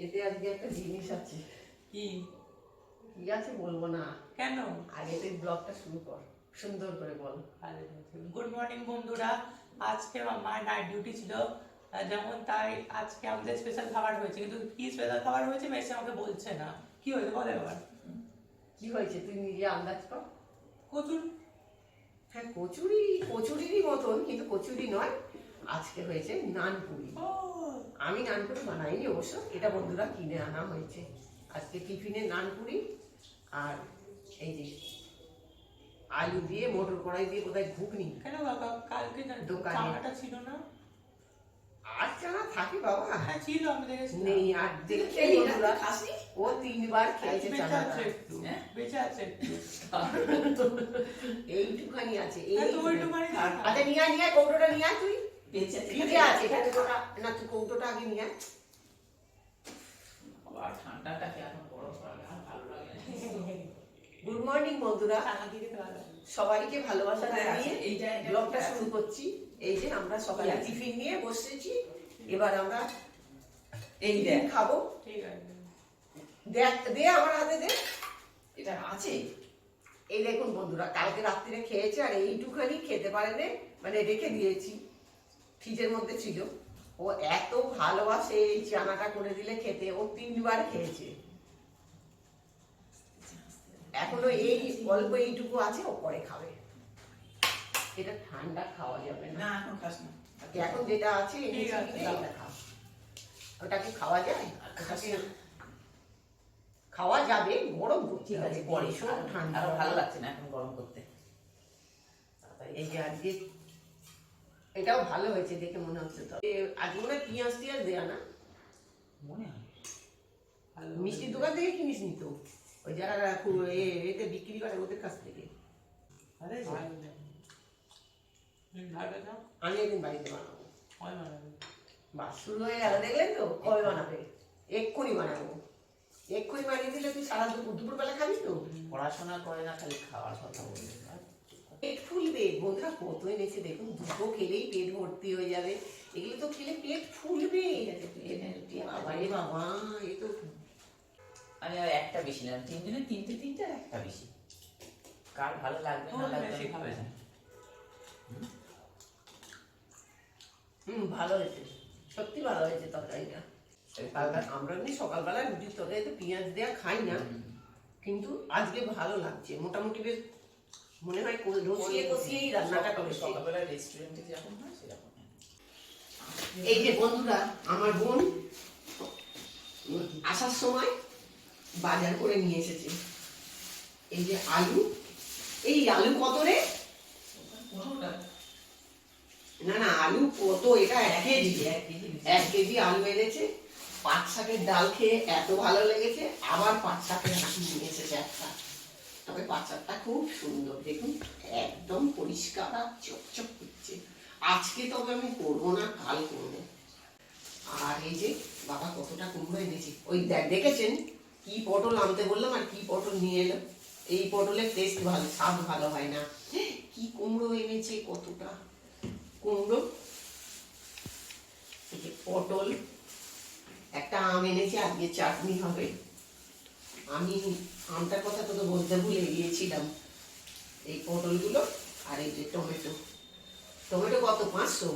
এতে আজকে একটা জিনিস আছে। কি কি আছে বলবো না। কেন? আগে তুই ব্লগটা শুরু কর, সুন্দর করে বল। গুড মর্নিং বন্ধুরা, আজকে আমার নাইট ডিউটি ছিল, যেমন তাই আজকে আমাদের স্পেশাল খাবার হয়েছে, কিন্তু কি স্পেশাল খাবার হয়েছে মেসে আমাকে বলছে না। কি হয়েছে বলে এবার? কি হয়েছে তুই নিজে আন্দাজ কর। কচুর। হ্যাঁ, কচুরি, কচুরিরই মতন, কিন্তু কচুরি নয়। আজকে হয়েছে নানপুরি। আমি নানপুরি বানাইনি অবশ্য, এটা বন্ধুরা কিনে আনা হয়েছে। আজকে টিফিনে নানপুরি আর এই যে আলু দিয়ে মটর কড়াই দিয়ে কোথায় ঘুগনি। কেন বাবা, কালকে দোকানে চানাটা ছিল না? আর চানা থাকে বাবা? হ্যাঁ ছিল, আমি দেখেছি। নেই, আর দেখে বন্ধুরা ও 3 বার খেয়েছে বেঁচে চানাটা। আছে একটু, বেঁচে আছে একটু। এইটুখানি আছে, হ্যাঁ, তো ওইটুখানি থাক। আচ্ছা নিয়ে আয়, নিয়ে আয়, কৌটোটা নিয়ে আয় তুই। বেঁচে আছে, ফ্রিজে আছে, এখানে কৌটোটা না, তুই কৌটোটা আগে নিয়ে আয়। বাবা ঠান্ডাটাকে এখন গরম করা আর ভালো লাগে না। গুড মর্নিং বন্ধুরা, চানা দিয়ে দিতে পারবে। সবাইকে ভালোবাসা কোথায় আছে? জানিয়ে এইটা ব্লগটা কোথায় শুরু আছে? করছি। এই যে আমরা সকালে কি আছে? টিফিন নিয়ে বসেছি, এবার আমরা এই টিফিন দেখ, খাবো। ঠিক আছে। দেখ, দে আমার হাতে দে। এটা আছে। এই দেখুন বন্ধুরা, কালকে রাত্রিরে খেয়েছে আর এইটুখানি খেতে পারেনি, মানে রেখে দিয়েছি, ফ্রিজের মধ্যে ছিল। ও এত ভালোবাসে এই চানাটা করে দিলে খেতে, ও 3 বার খেয়েছে। এখনো এই অল্প এইটুকু আছে, ও পরে খাবে। এটা ঠান্ডা খাওয়া যাবে না। না এখন খাস না। এখন যেটা আছে ঠিক আছে, এটা খাও। ওটাকে খাওয়া যায়? খাস ওটাকে না। খাওয়া যাবে, গরম করতে ঠিক আছে হবে, পরে ভীষণ ঠান্ডা। আরো ভালো লাগছে না এখন গরম করতে। এই যে আজকে এটাও ভালো হয়েছে দেখে মনে হচ্ছে। তো আজকে মনে হয় পেঁয়াজ টিয়াজ দেয়া না, মনে হয় ভালো। মিষ্টির দোকান থেকে কিনিস নি তো? ওই যারা এতে বিক্রি করে ওদের কাছ থেকে। আরে ভালো দেয়। ভালো দাও। আমি একদিন বাড়িতে বানাবো। হয় বানাবে। বাস শুরু হয়ে গেল, দেখলেন তো? কবে বানাবে? এক্ষুনি বানাবো। এক্ষুনি বানিয়ে দিলে তুই সারা দুপুরবেলা খাবি তো? পড়াশোনা করে না, খালি খাওয়ার কথা বলবে। পেট ফুলবে বন্ধুরা, কত এনেছে দেখুন, দুটো খেলেই পেট ভর্তি হয়ে যাবে। এগুলো তো খেলে পেট ফুলবে। বাবারে বাবা, এ তো আমি আর একটা বেশি না, 3 দিনে তিনটে আর একটা বেশি। কার ভালো লাগবে না তোর লাগবে বেশি আমি খাবে খাবো না। হুম, ভালো হয়েছে, সত্যি ভালো হয়েছে তরকারিটা। আমরা এমনি সকালবেলা রুটির তরকারিতে পেঁয়াজ দেওয়া খাই না, কিন্তু আজকে ভালো লাগছে। মোটামুটি বেশ মনে হয় রসিয়ে কষিয়েই রান্নাটা করেছে। সকালবেলা রেস্টুরেন্টে যেরকম হয় সেরকম। এই যে বন্ধুরা, আমার বোন আসার সময় বাজার করে নিয়ে এসেছে। এই যে আলু, এই আলু কত রে? কোনোটা না না, আলু কত? এটা 1 কেজি। 1 কেজি আলু এনেছে। পাট শাকের ডাল খেয়ে এত ভালো লেগেছে, আবার পাট শাকের নিয়ে এসেছে একটা। তবে পাট শাকটা খুব সুন্দর, দেখুন একদম পরিষ্কার আর চকচক করছে। আজকে তবে আমি করবো না, কাল করবো। আর এই যে বাবা কতটা কুমড়ো এনেছি, ওই দেখেছেন কি পটল আনতে বললাম আর কি পটল নিয়ে এলো। এই পটলের টেস্ট ভালো, স্বাদ ভালো হয় না। কি কুমড়ো এনেছে, কতটা কুমড়ো। এই যে পটল, একটা আম এনেছে, আজকে চাটনি হবে। আমি আমটার কথা তো বলতে ভুলে গিয়েছিলাম। এই পটলগুলো আর এই যে টমেটো। টমেটো কত? 500?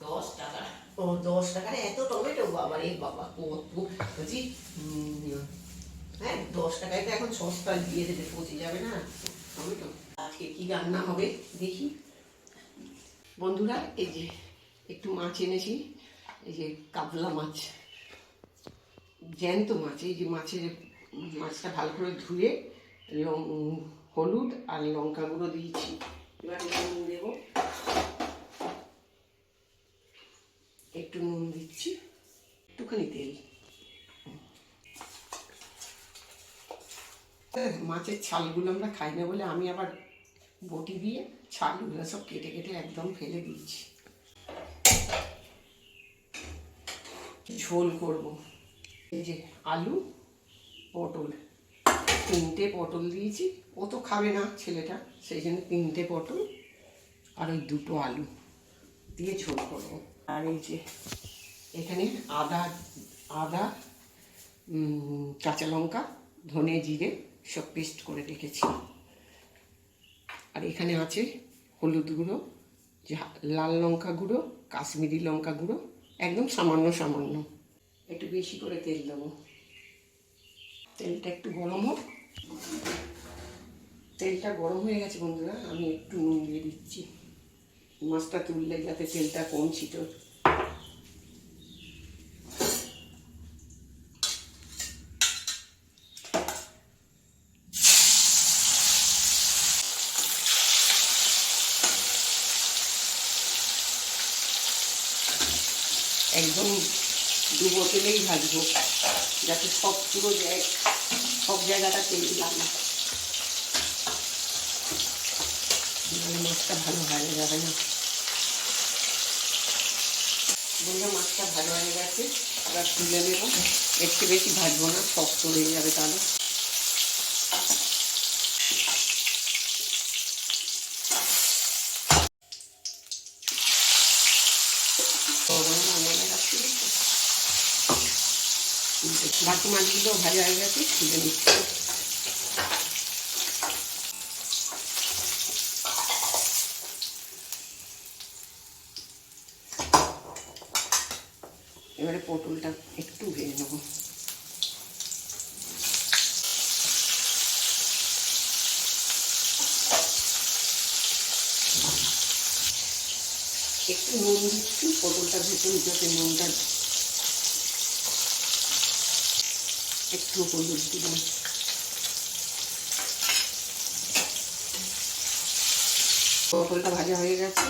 10 টাকা। ও 10 টাকার এত টমেটো? বাবা রে বাবা, কত বলছি। হ্যাঁ, 10 টাকায় তো এখন সস্তা দিয়ে দেবে, পচে যাবে না টমেটো। আজকে কি রান্না হবে দেখি বন্ধুরা। এই যে একটু মাছ এনেছি, এই যে কাতলা মাছ, জ্যান্ত মাছ। এই যে মাছটা ভালো করে ধুয়ে হলুদ আর লঙ্কা গুঁড়ো দিয়েছি। এবার নুন দেবো, একটু নুন দিচ্ছি, একটুখানি তেল। মাছের ছালগুলো আমরা খাই না বলে আমি আবার বটি দিয়ে ছালগুলো সব কেটে কেটে একদম ফেলে দিচ্ছি। ঝোল করব। এই যে আলু, পটল, 3টে পটল দিয়েছি। ও তো খাবে না ছেলেটা, সেই জন্য 3টে পটল আর ওই 2টো আলু দিয়ে ঝোল করব। আর এই যে এখানে আদা কাঁচা লঙ্কা, ধনে, জিরে সব পেস্ট করে রেখেছি। আর এখানে আছে হলুদ গুঁড়ো, লাল লঙ্কা গুঁড়ো, কাশ্মীরি লঙ্কা গুঁড়ো, একদম সামান্য সামান্য। একটু বেশি করে তেল দেবো। তেলটা একটু গরম হোক। তেলটা গরম হয়ে গেছে বন্ধুরা, আমি একটু নুন দিয়ে দিচ্ছি। মাছটা তুললে যাতে তেলটা কম ছিটো। একদম ডুবো তেলেই ভাজবো, যাতে সব পুরো সব জায়গাটা তেল লাগে, মাছটা ভালো ভাজা যাবে না। বন্ধুরা মাছটা ভালো হয়ে গেছে, এবার তুলে নেব। একটু বেশি ভাজবো না, শক্ত হয়ে যাবে তাহলে। বাকি মাছগুলো ভাজা হয়ে গেছে, তুলে নিচ্ছি। এবারে পটলটা একটু ভেজে নেব। একটু নুন দিচ্ছি পটলটার ভেতরে যাতে নুনটা, একটু হলুদ দিলাম। পটলটা ভাজা হয়ে গেছে,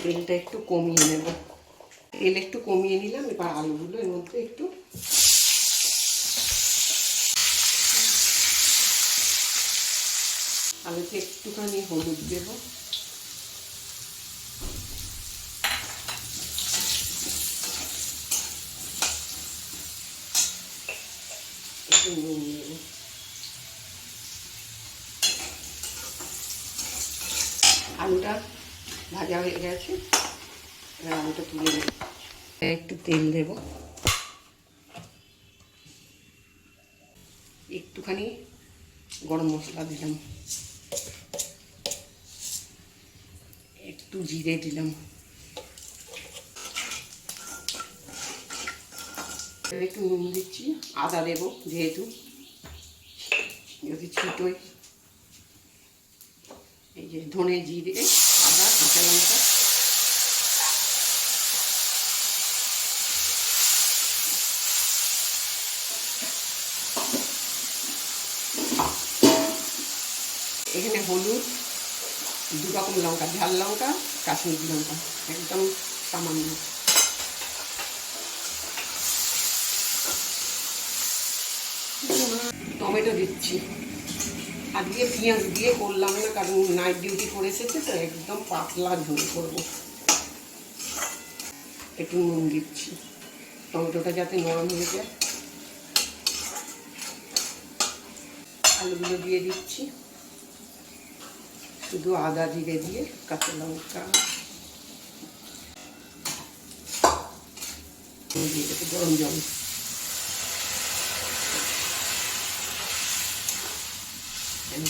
তেলটা একটু কমিয়ে নেব। তেল একটু কমিয়ে নিলাম। এবার আলুগুলো এর মধ্যে একটু আলুতে একটুখানি হলুদ দেব, একটু নুন দেব। আলুটা ভাজা হয়ে গেছে, এবার আলুটা তুলে নেব। একটু তেল দেব, একটুখানি গরম মশলা দিলাম, একটু জিরে দিলাম, একটু নুন দিচ্ছি। আদা দেব যেহেতু যদি ছিটোই। এই যে ধনে, জিরে, আদা, কাঁচা লঙ্কা, এখানে হলুদ, দু রকম লঙ্কা, ঝাল লঙ্কা, কাশ্মীরি লঙ্কা, একদম সামান্য। টমেটো দিচ্ছি। আজকে পেঁয়াজ দিয়ে করলাম না, কারণ নাইট ডিউটি করে এসেছে তো, একদম পাতলা ঝোল করবো। একটু নুন দিচ্ছি, টমেটোটা যাতে নরম হয়ে যায়। আলুগুলো দিয়ে দিচ্ছি, শুধু আদা জিরে দিয়ে, কাঁচা লঙ্কা দিয়ে দেবো, গরম জল।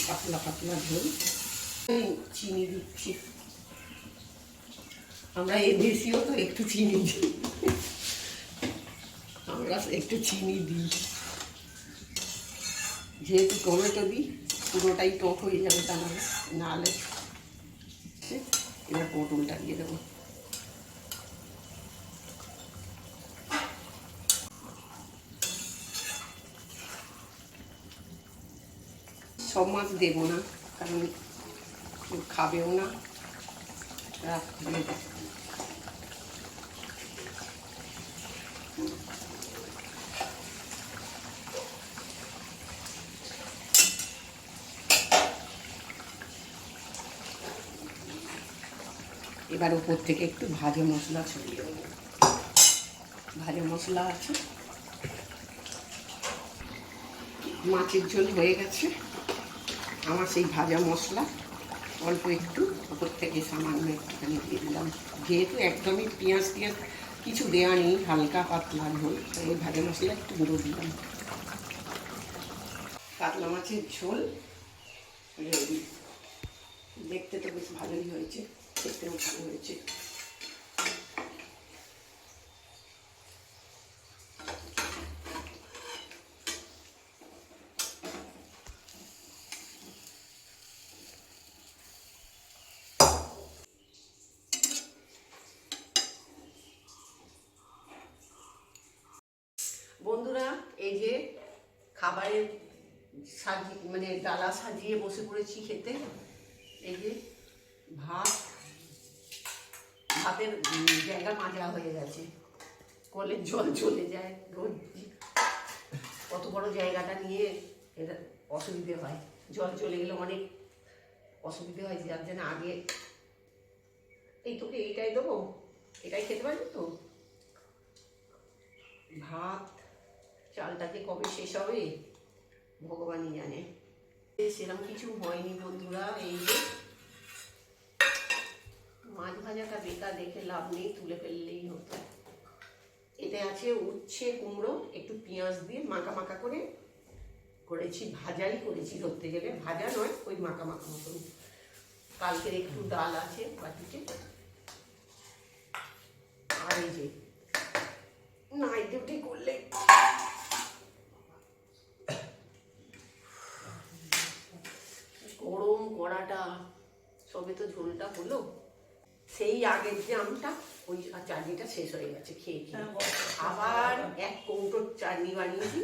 পাতলা পাতলা ঝোল। চিনি দিচ্ছি, আমরা এই দেশীয় তো একটু চিনি দিই, আমরা একটু চিনি দিই, যেহেতু টমেটো দিই পুরোটাই টক হয়ে যাবে, তা নাহলে। এবার পটলটা দিয়ে দেবো। সব মাছ দেবো না, কারণ খাবেও না, রাত্রে। এবার উপর থেকে একটু ভাজা মশলা ছড়িয়ে দেবো। ভাজা মশলা আছে, মাছের ঝোল হয়ে গেছে আমার। সেই ভাজা মশলা অল্প একটু উপর থেকে সামান্য একটুখানি দিয়ে দিলাম, যেহেতু একদমই পেঁয়াজ কিছু দেওয়া নেই, হালকা পাতলা ঝোল। ওই ভাজা মশলা একটু গুঁড়ো দিলাম। কাতলা মাছের ঝোল রেডি। দেখতে তো বেশ ভালোই হয়েছে, খেতেও ভালো হয়েছে। বন্ধুরা, এই যে খাবারের মানে ডালা সাজিয়ে বসে পড়েছি খেতে। এই যে ভাতের জায়গা মাজা হয়ে গেছে, কলের জল চলে যায় রোজ। কত বড় জায়গাটা নিয়ে এটা অসুবিধে হয়, জল চলে গেলে অনেক অসুবিধে হয়। যার জন্য আগে এই তোকে এইটাই দেবো, এটাই খেতে পারবি তো। ভাত চালটাকে কবে শেষ হবে ভগবানই জানে। সেরকম কিছু হয়নি বন্ধুরা। এই যে মাছ ভাজাটা বেকার রেখে লাভ নেই, তুলে ফেললেই হতো। এতে আছে উচ্ছে কুমড়ো, একটু পেঁয়াজ দিয়ে মাখা মাখা করে করেছি। ভাজাই করেছি ধরতে গেলে, ভাজা নয়, ওই মাখা মাখা মতন। কালকের একটু ডাল আছে বাটিতে। আর এই যে নাইট ডিউটি করলে গরম কড়াটা, সবে তো ঝোলটা হলো, সেই আগের যে আমটা ওই চাটনিটা শেষ হয়ে গেছে খেয়ে খেয়ে। আবার এক কৌটোর চাটনি বানিয়েছি,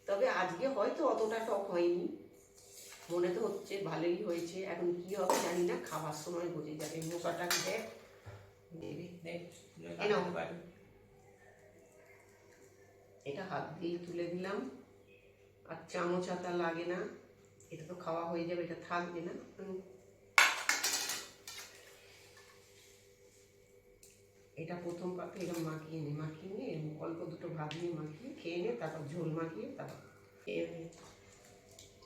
তবে আজকে হয়তো অতটা টক হয়নি, মনে তো হচ্ছে ভালোই হয়েছে। এখন কি হবে জানি না, খাবার সময় বোঝা যাবে। মশাটা দেখ এটা হাত দিয়ে তুলে দিলাম, আর চামচ হাতা লাগে না। এটা তো খাওয়া হয়ে যাবে, এটা থাকবে না। এটা প্রথম পাতে এরকম মাখিয়ে নিয়ে অল্প দুটো ভাত নিয়ে মাখিয়ে খেয়ে নে, তারপর ঝোল মাখিয়ে তারপর খেয়ে নে।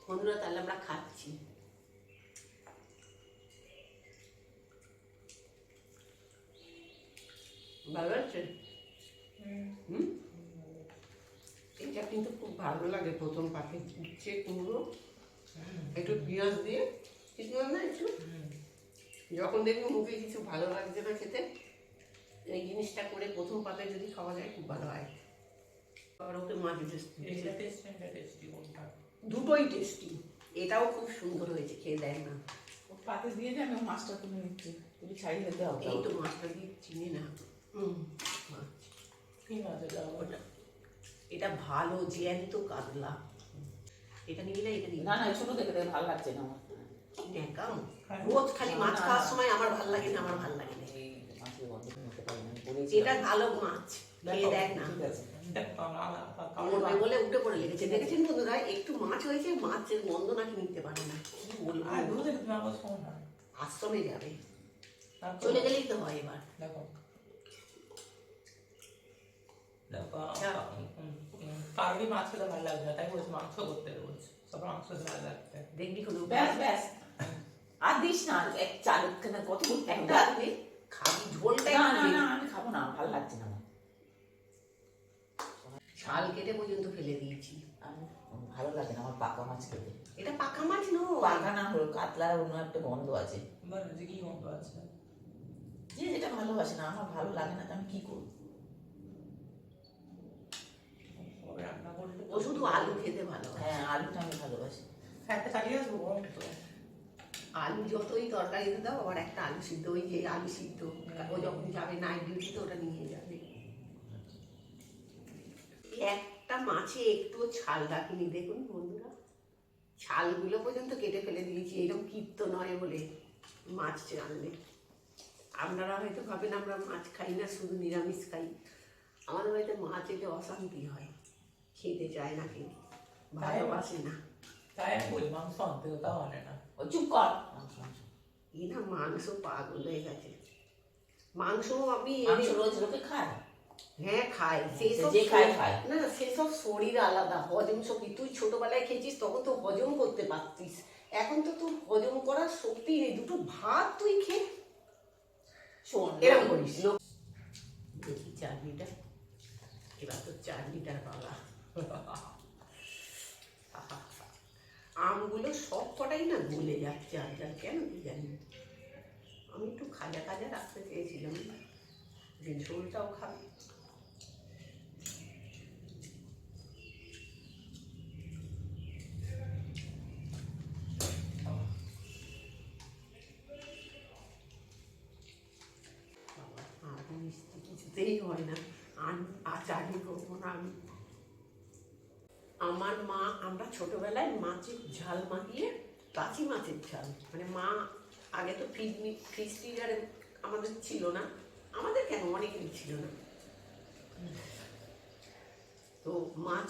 বন্ধুরা, তাহলে আমরা খাচ্ছি। ভালো আছে? এটা কিন্তু খুব ভালো লাগে প্রথম পাতে। উচ্ছে কুমড়ো একটু পেঁয়াজ দিয়ে কিছু না, একটু যখন দেখবো মুখে কিছু ভালো লাগছে না খেতে, এই জিনিসটা করে প্রথম পাতে যদি খাওয়া যায় খুব ভালো হয়। আর ওকে মাছ দুটোই টেস্টি। এটাও খুব সুন্দর হয়েছে, খেয়ে দেয় না। পাতে দিয়ে যে আমি মাছটা তুলে নিচ্ছি, তুমি ছাড়িয়ে দিতে হবে। এই তো মাছটা দিয়ে চিনি না। এটা ভালো জ্যান্ত কাতলা। এটা নিবি না? এটা নিবি না? ছোট দেখে ভালো লাগছে না আমার। রোজ খালি মাছ খাওয়ার সময় আমার ভালো লাগে না, আমার ভালো লাগে না। এটা ভালো মাছ, খেয়ে দেখ না। বলে উঠে পড়ে লেগেছে। দেখেছেন বন্ধুরা, একটু মাছ হয়েছে, মাছের গন্ধ নাকি নিতে পারে না। কি বলবো, আশ্রমে যাবে, চলে গেলেই তো হয়। এবার কারোরই মাছ খেতে ভালো লাগবে না, তাই বলছি মাংস করতে বলছি। সব মাংস ভালো লাগবে, দেখবি কোনো ব্যাস আর দিস না। এক চালুক কত একটা খাবি ঝোলটা। না আমি খাবো না, ভালো লাগছে না। ছাল কেটে পর্যন্ত ফেলে দিয়েছি। ভালো লাগে না আমার পাকা মাছ খেতে। এটা পাকা মাছ নয়, পাকা না হলো কাতলার অন্য একটা গন্ধ আছে। কি গন্ধ আছে? যে যেটা ভালোবাসে না, আমার ভালো লাগে না, আমি কি করবো? ও শুধু আলু খেতে ভালোবাসে। হ্যাঁ, আলুটা আমি ভালোবাসি। ফ্যাটটা চালিয়ে আসবো গরম তো। আলু যতই তরকারিতে দাও, আবার একটা আলু সিদ্ধ, ওই যে আলু সিদ্ধ ও যখন যাবে নাইট ডিউটিতে ওটা নিয়ে যাবে। একটা মাছে একটু ছাল রাখিনি, দেখুন বন্ধুরা, ছালগুলো পর্যন্ত কেটে ফেলে দিয়েছি। এরকম কীর্ত নয় বলে মাছ রান্নে। আপনারা হয়তো ভাবেন আমরা মাছ খাই না, শুধু নিরামিষ খাই। আমাদের বাড়িতে মাছ এলে অশান্তি হয়, খেতে চায় না, কেউ ভালোবাসে না। তাই আমি বলি মাংস আনতে, ওটাও আনে না। ও চুপ কর। এই না, মাংস পাগল হয়ে গেছে। মাংস আমি রোজ লোকে খায়। হ্যাঁ খায়, সেসব খায় না, সেসব শরীর আলাদা, হজম শক্তি। তুই ছোটবেলায় খেয়েছিস, তখন তো হজম করতে পারতিস, এখন তো তোর হজম করার শক্তি নেই। দুটো ভাত তুই খেয়ে শোন, এরকম করিস। দেখি চাটনিটা, এবার তো চাটনিটার পালা। আমগুলো সব কটাই না গলে যাচ্ছে আর যা, কেন কি জানি। আমি একটু খাজা খাজা রাখতে চেয়েছিলাম, যে ঝোলটাও খাবে। বাবা, আর মিষ্টি কিছুতেই হয় না, আর চাটনি করবো না আমি। আমার মা, আমরা ছোটবেলায় মাছের ঝাল মাখিয়ে, কাঁচি মাছের ঝাল, মানে মা আগে তো ফ্রিজ ফ্রিজারে আমাদের ছিল না, আমাদের কেন অনেকেরই ছিল না, তো মাছ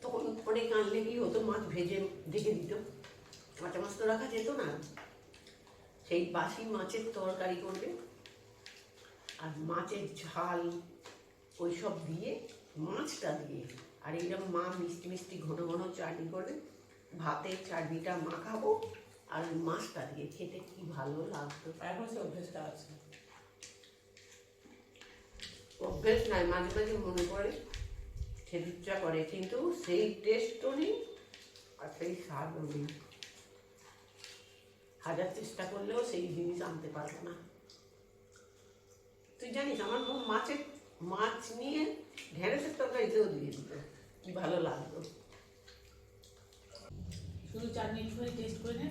তখন অনেক আনলে কি হতো, মাছ ভেজে ঢেকে দিত, কাঁচা মাছ তো রাখা যেত না, সেই বাসি মাছের তরকারি করবে আর মাছের ঝাল ওইসব দিয়ে, মাছটা দিয়ে, আর এইরকম মা মিষ্টি মিষ্টি ঘন ঘন চাটনি করবে, ভাতের চাটনিটা মাখাবো আর ওই মাছটা দিয়ে খেতে কি ভালো লাগতো। এখন সে অভ্যেসটা আছে। অভ্যেস নয়, মাঝে মাঝে মনে পড়ে, খেতে ইচ্ছা করে, কিন্তু সেই টেস্টও নেই আর সেই স্বাদও নেই। হাজার চেষ্টা করলেও সেই জিনিস আনতে পারবো না। তুই জানিস আমার বউ মাছ নিয়ে ঢেঁড়সের তরকারিতেও দিয়ে দিত, কি ভালো লাগতো। শুধু চাটনি একটুখানি টেস্ট করে নে।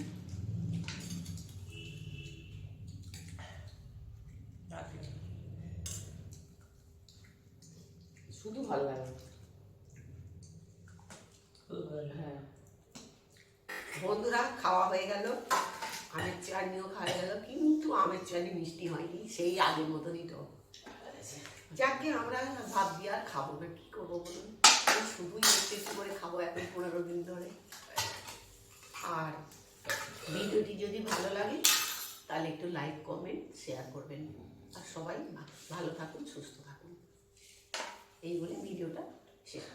শুধু ভালো লাগে না। হ্যাঁ, বন্ধুরা, খাওয়া হয়ে গেল, আমের চাটনিও খাওয়া গেল, কিন্তু আমের চাটনি মিষ্টি হয়নি, সেই আগের মতনই তো। যাকে আমরা ভাবছি আর খাবো না, কি করবো বলুন, শুধুই একটু একটু করে খাবো এখন 15 দিন ধরে। আর ভিডিওটি যদি ভালো লাগে তাহলে একটু লাইক কমেন্ট শেয়ার করবেন, আর সবাই ভালো থাকুন, সুস্থ থাকুন, এই বলে ভিডিওটা শেষ।